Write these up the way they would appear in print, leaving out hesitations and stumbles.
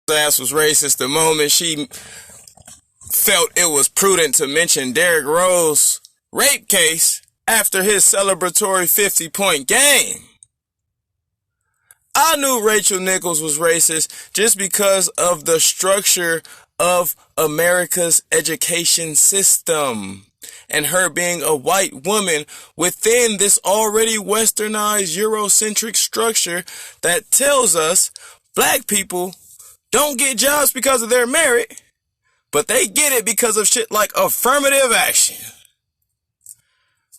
ass was racist the moment she felt it was prudent to mention Derrick Rose's rape case after his celebratory 50-point game. I knew Rachel Nichols was racist just because of the structure of America's education system and her being a white woman within this already westernized Eurocentric structure that tells us black people don't get jobs because of their merit, but they get it because of shit like affirmative action.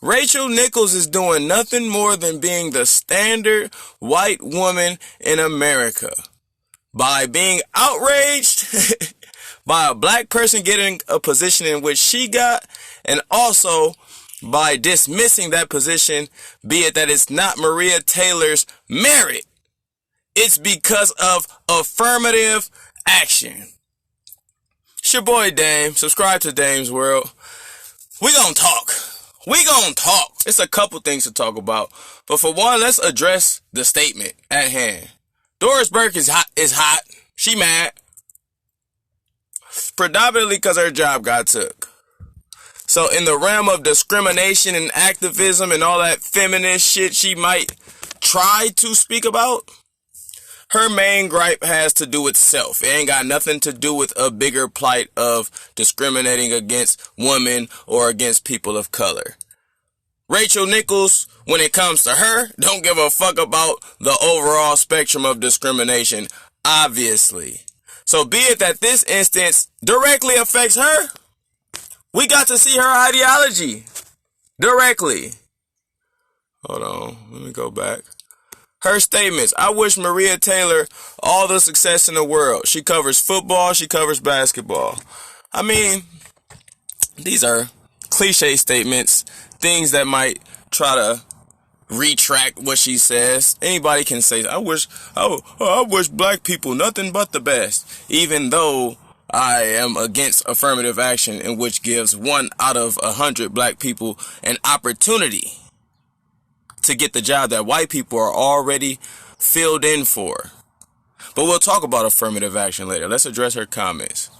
Rachel Nichols is doing nothing more than being the standard white woman in America by being outraged by a black person getting a position in which she got, and also by dismissing that position, be it that it's not Maria Taylor's merit. It's because of affirmative action. It's your boy Dame. Subscribe to Dame's World. We gonna talk. It's a couple things to talk about. But for one, let's address the statement at hand. Doris Burke is hot. She mad. Predominantly because her job got took. So in the realm of discrimination and activism and all that feminist shit she might try to speak about, her main gripe has to do with self. It ain't got nothing to do with a bigger plight of discriminating against women or against people of color. Rachel Nichols, when it comes to her, don't give a fuck about the overall spectrum of discrimination, obviously. So be it that this instance directly affects her, we got to see her ideology directly. Hold on, let me go back. Her statements: I wish Maria Taylor all the success in the world. She covers football, she covers basketball. I mean, these are cliche statements, things that might try to retract what she says. Anybody can say, I wish black people nothing but the best, even though I am against affirmative action, in which gives 1 out of 100 black people an opportunity to get the job that white people are already filled in for. But we'll talk about affirmative action later. Let's address her comments.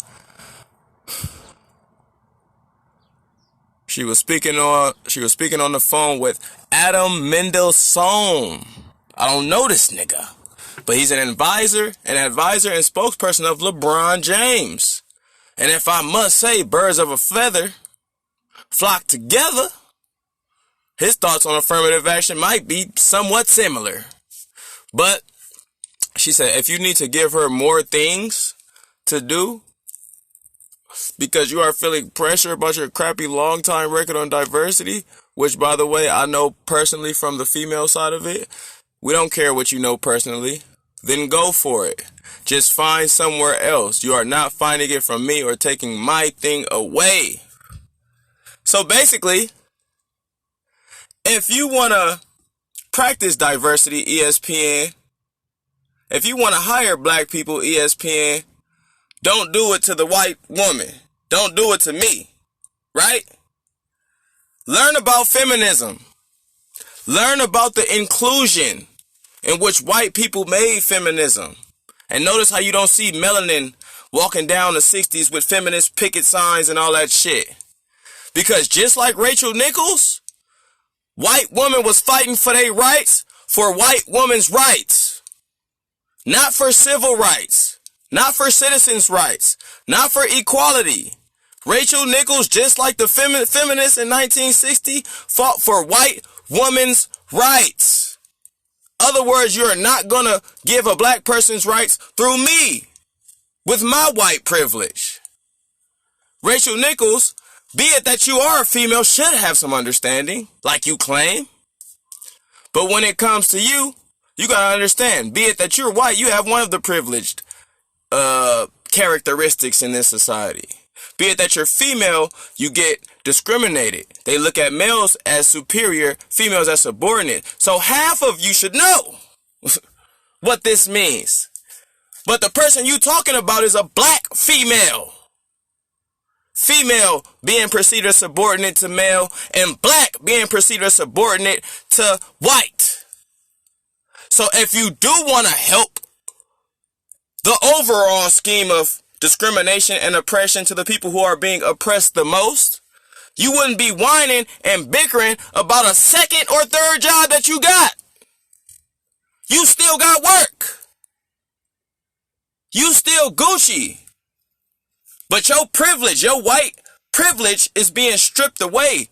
She was speaking on the phone with Adam Mendelsohn. I don't know this nigga, but he's an advisor and spokesperson of LeBron James. And if I must say, birds of a feather flock together. His thoughts on affirmative action might be somewhat similar. But she said, if you need to give her more things to do because you are feeling pressure about your crappy long-time record on diversity, which, by the way, I know personally from the female side of it, we don't care what you know personally, then go for it. Just find somewhere else. You are not finding it from me or taking my thing away. So basically, if you want to practice diversity, ESPN, if you want to hire black people, ESPN, don't do it to the white woman. Don't do it to me, right? Learn about feminism. Learn about the inclusion in which white people made feminism. And notice how you don't see melanin walking down the 60s with feminist picket signs and all that shit. Because just like Rachel Nichols, white women was fighting for their rights, for white women's rights. Not for civil rights. Not for citizens' rights. Not for equality. Rachel Nichols, just like the feminists in 1960, fought for white women's rights. Other words, you are not going to give a black person's rights through me with my white privilege. Rachel Nichols, be it that you are a female, should have some understanding, like you claim. But when it comes to you, you gotta understand, be it that you're white, you have one of the privileged characteristics in this society. Be it that you're female, you get discriminated. They look at males as superior, females as subordinate. So half of you should know what this means. But the person you talking about is a black female. Female being perceived as subordinate to male, and black being perceived as subordinate to white. So if you do want to help the overall scheme of discrimination and oppression to the people who are being oppressed the most, you wouldn't be whining and bickering about a second or third job that you got. You still got work. You still Gucci. But your privilege, your white privilege is being stripped away.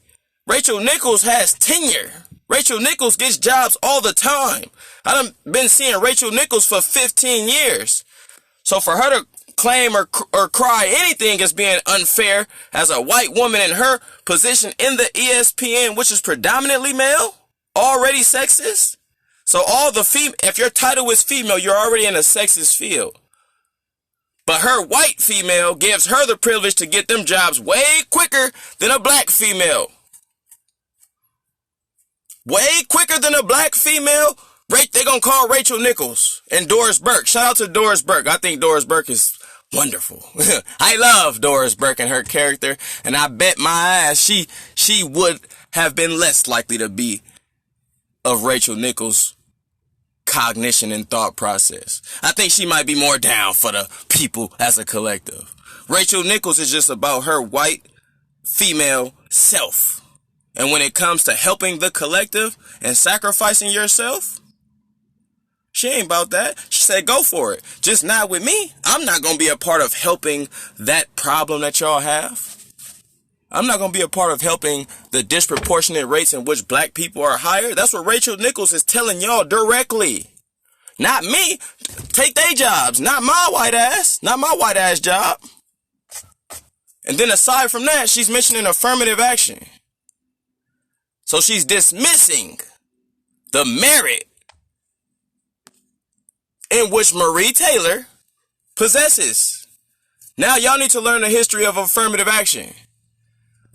Rachel Nichols has tenure. Rachel Nichols gets jobs all the time. I done been seeing Rachel Nichols for 15 years. So for her to claim or cry anything as being unfair as a white woman in her position in the ESPN, which is predominantly male, already sexist. So if your title is female, you're already in a sexist field. But her white female gives her the privilege to get them jobs way quicker than a black female. Way quicker than a black female. They're going to call Rachel Nichols and Doris Burke. Shout out to Doris Burke. I think Doris Burke is wonderful. I love Doris Burke and her character. And I bet my ass she would have been less likely to be of Rachel Nichols' cognition and thought process. I think she might be more down for the people as a collective. Rachel Nichols is just about her white female self. And when it comes to helping the collective and sacrificing yourself, she ain't about that. She said, go for it. Just not with me. I'm not going to be a part of helping that problem that y'all have. I'm not going to be a part of helping the disproportionate rates in which black people are hired. That's what Rachel Nichols is telling y'all directly. Not me. Take their jobs. Not my white ass. Not my white ass job. And then aside from that, she's mentioning affirmative action. So she's dismissing the merit in which Marie Taylor possesses. Now y'all need to learn the history of affirmative action.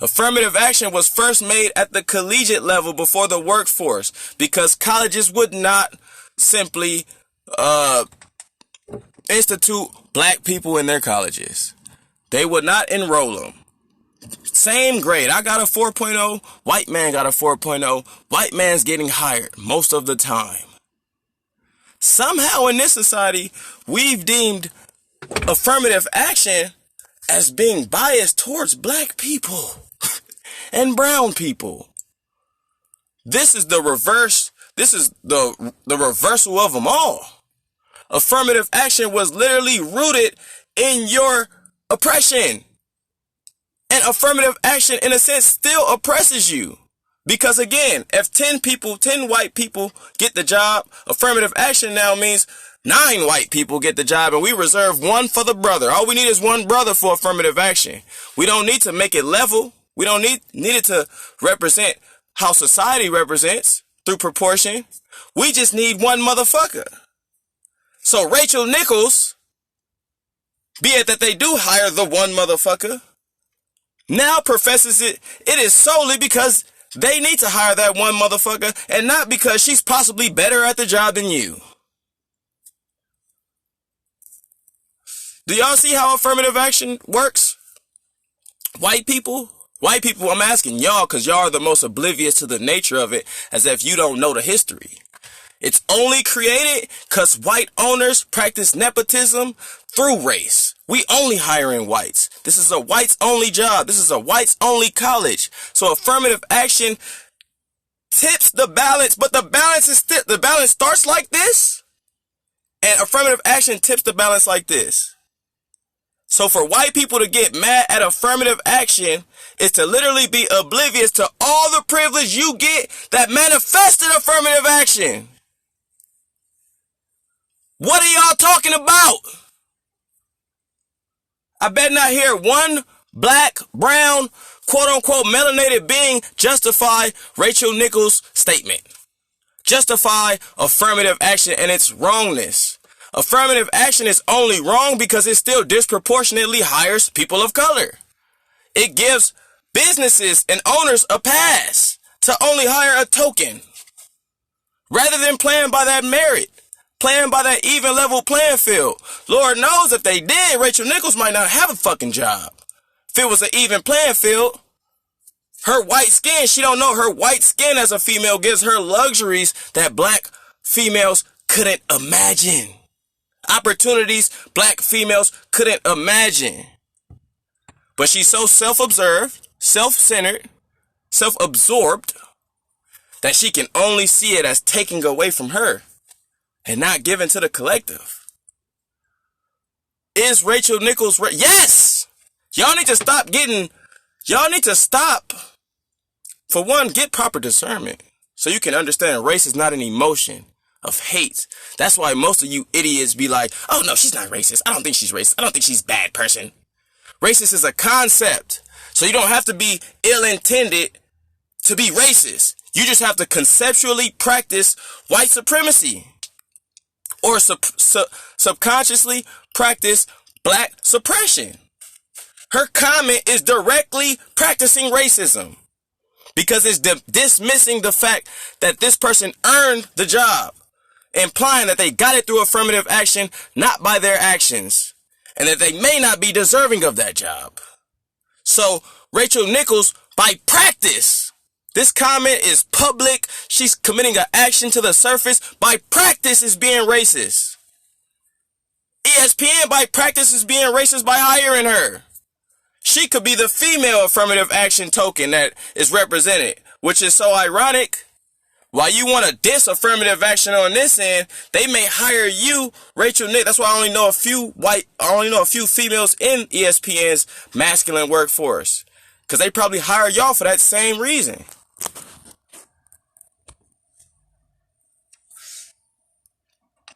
Affirmative action was first made at the collegiate level before the workforce because colleges would not simply institute black people in their colleges. They would not enroll them. Same grade. I got a 4.0. White man got a 4.0. White man's getting hired most of the time. Somehow in this society, we've deemed affirmative action as being biased towards black people and brown people. This is the reverse. This is the reversal of them all. Affirmative action was literally rooted in your oppression. And affirmative action, in a sense, still oppresses you. Because again, if 10 white people get the job, affirmative action now means 9 white people get the job, and we reserve 1 for the brother. All we need is 1 brother for affirmative action. We don't need to make it level. We don't need it to represent how society represents through proportion. We just need 1 motherfucker. So Rachel Nichols, be it that they do hire the 1 motherfucker, now professes it is solely because they need to hire that 1 motherfucker and not because she's possibly better at the job than you. Do y'all see how affirmative action works? White people, I'm asking y'all because y'all are the most oblivious to the nature of it, as if you don't know the history. It's only created because white owners practice nepotism through race. We only hiring whites. This is a whites only job. This is a whites only college. So affirmative action tips the balance, but the balance starts like this, and affirmative action tips the balance like this. So for white people to get mad at affirmative action is to literally be oblivious to all the privilege you get that manifested affirmative action. What are y'all talking about? I bet not hear 1 black, brown, quote unquote melanated being justify Rachel Nichols' statement. Justify affirmative action and its wrongness. Affirmative action is only wrong because it still disproportionately hires people of color. It gives businesses and owners a pass to only hire a token rather than playing by that merit. Playing by that even level playing field. Lord knows if they did, Rachel Nichols might not have a fucking job. If it was an even playing field, her white skin, she don't know her white skin as a female gives her luxuries that black females couldn't imagine. Opportunities black females couldn't imagine. But she's so self-observed, self-centered, self-absorbed that she can only see it as taking away from her and not given to the collective. Is Rachel Nichols yes! Y'all need to stop. For one, get proper discernment so you can understand race is not an emotion of hate. That's why most of you idiots be like, oh no, she's not racist. I don't think she's racist. I don't think she's a bad person. Racist is a concept. So you don't have to be ill-intended to be racist. You just have to conceptually practice white supremacy. Or subconsciously practice black suppression. Her comment is directly practicing racism. Because it's dismissing the fact that this person earned the job. Implying that they got it through affirmative action, not by their actions. And that they may not be deserving of that job. So, Rachel Nichols, by practice, this comment is public. She's committing an action to the surface. By practice is being racist. ESPN, by practice, is being racist by hiring her. She could be the female affirmative action token that is represented, which is so ironic. While you want to diss affirmative action on this end, they may hire you, Rachel Nick. That's why I only know a few females in ESPN's masculine workforce. Because they probably hire y'all for that same reason.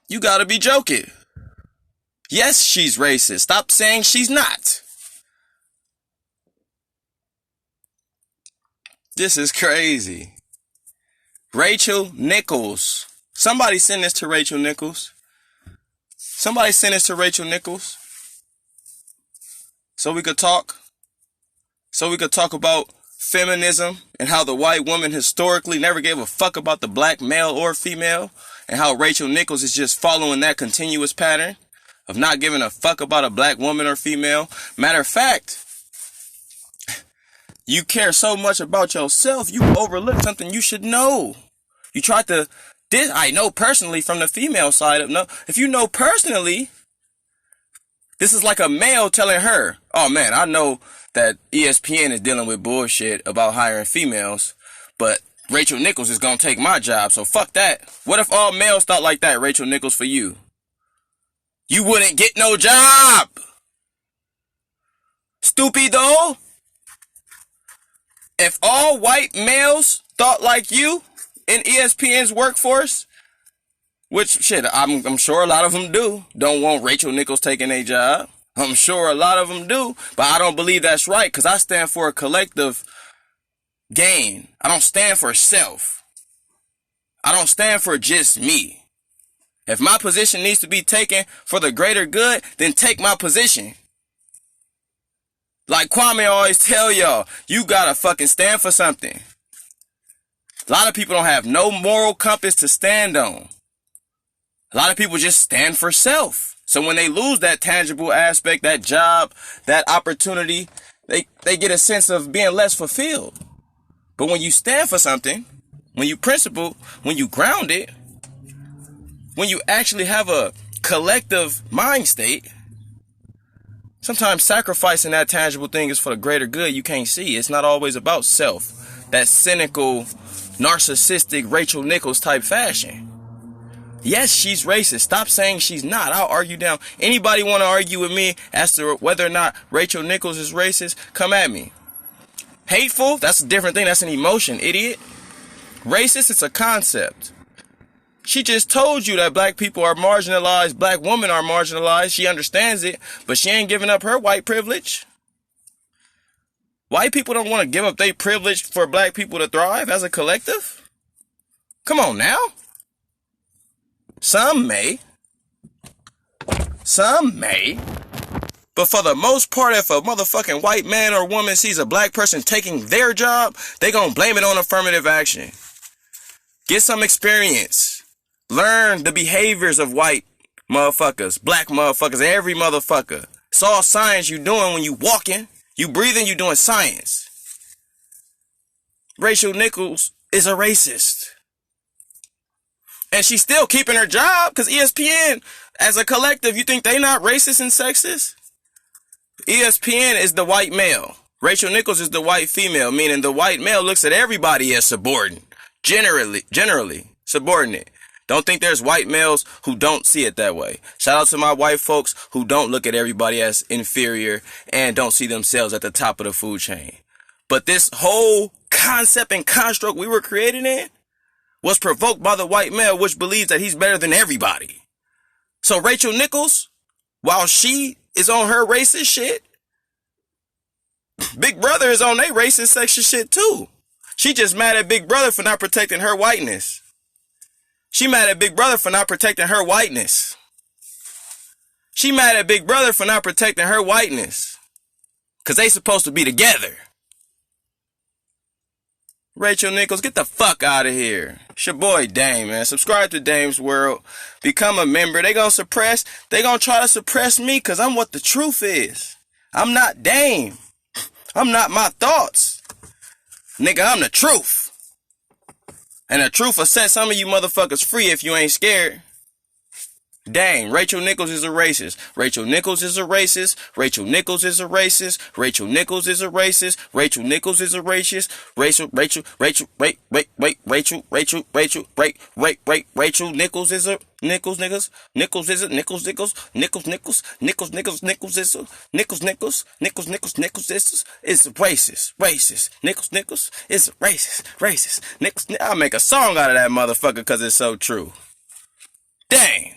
You gotta be joking. Yes, she's racist. Stop saying she's not. This is crazy. Rachel Nichols. Somebody send this to Rachel Nichols. Somebody send this to Rachel Nichols. So we could talk. So we could talk about feminism and how the white woman historically never gave a fuck about the black male or female. And how Rachel Nichols is just following that continuous pattern of not giving a fuck about a black woman or female. Matter of fact, you care so much about yourself, you overlook something you should know. You tried to, I know personally from the female side of, no, if you know personally, this is like a male telling her, oh man, I know that ESPN is dealing with bullshit about hiring females, but Rachel Nichols is gonna take my job, so fuck that. What if all males thought like that, Rachel Nichols, for you? You wouldn't get no job. Stupido. If all white males thought like you in ESPN's workforce, which shit, I'm sure a lot of them don't want Rachel Nichols taking a job. I'm sure a lot of them do, but I don't believe that's right because I stand for a collective gain. I don't stand for self. I don't stand for just me. If my position needs to be taken for the greater good, then take my position. Like Kwame always tell y'all, you gotta fucking stand for something. A lot of people don't have no moral compass to stand on. A lot of people just stand for self. So when they lose that tangible aspect, that job, that opportunity, they get a sense of being less fulfilled. But when you stand for something, when you principle, when you ground it, when you actually have a collective mind state, sometimes sacrificing that tangible thing is for the greater good you can't see. It's not always about self. That cynical, narcissistic Rachel Nichols type fashion. Yes, she's racist. Stop saying she's not. I'll argue down. Anybody want to argue with me as to whether or not Rachel Nichols is racist? Come at me. Hateful? That's a different thing. That's an emotion, idiot. Racist, it's a concept. She just told you that black people are marginalized, black women are marginalized. She understands it, but she ain't giving up her white privilege. White people don't want to give up their privilege for black people to thrive as a collective. Come on now. Some may. Some may. But for the most part, if a motherfucking white man or woman sees a black person taking their job, they gonna blame it on affirmative action. Get some experience. Learn the behaviors of white motherfuckers, black motherfuckers, every motherfucker. It's all science you doing when you walking, you breathing, you doing science. Rachel Nichols is a racist. And she's still keeping her job because ESPN As a collective, you think they not racist and sexist? ESPN is the white male. Rachel Nichols is the white female, meaning the white male looks at everybody as subordinate. Generally subordinate. Don't think there's white males who don't see it that way. Shout out to my white folks who don't look at everybody as inferior and don't see themselves at the top of the food chain. But this whole concept and construct we were created in was provoked by the white male, which believes that he's better than everybody. So Rachel Nichols, while she is on her racist shit, Big Brother is on their racist sexist shit too. She just mad at Big Brother for not protecting her whiteness. She mad at Big Brother for not protecting her whiteness. She mad at Big Brother for not protecting her whiteness. Cause they supposed to be together. Rachel Nichols, get the fuck out of here. It's your boy Dame, man. Subscribe to Dame's World. Become a member. They gonna try to suppress me cause I'm what the truth is. I'm not Dame. I'm not my thoughts. Nigga, I'm the truth. And the truth will set some of you motherfuckers free if you ain't scared. Dang, Rachel Nichols is a racist. Rachel Nichols is a racist. Rachel Nichols is a racist. Rachel Nichols is a racist. Rachel Nichols is a racist. Rachel Nichols is a Nichols is a Nichols is a racist. Nichols is a racist. I'll make a song out of that motherfucker cause it's so true. Dang.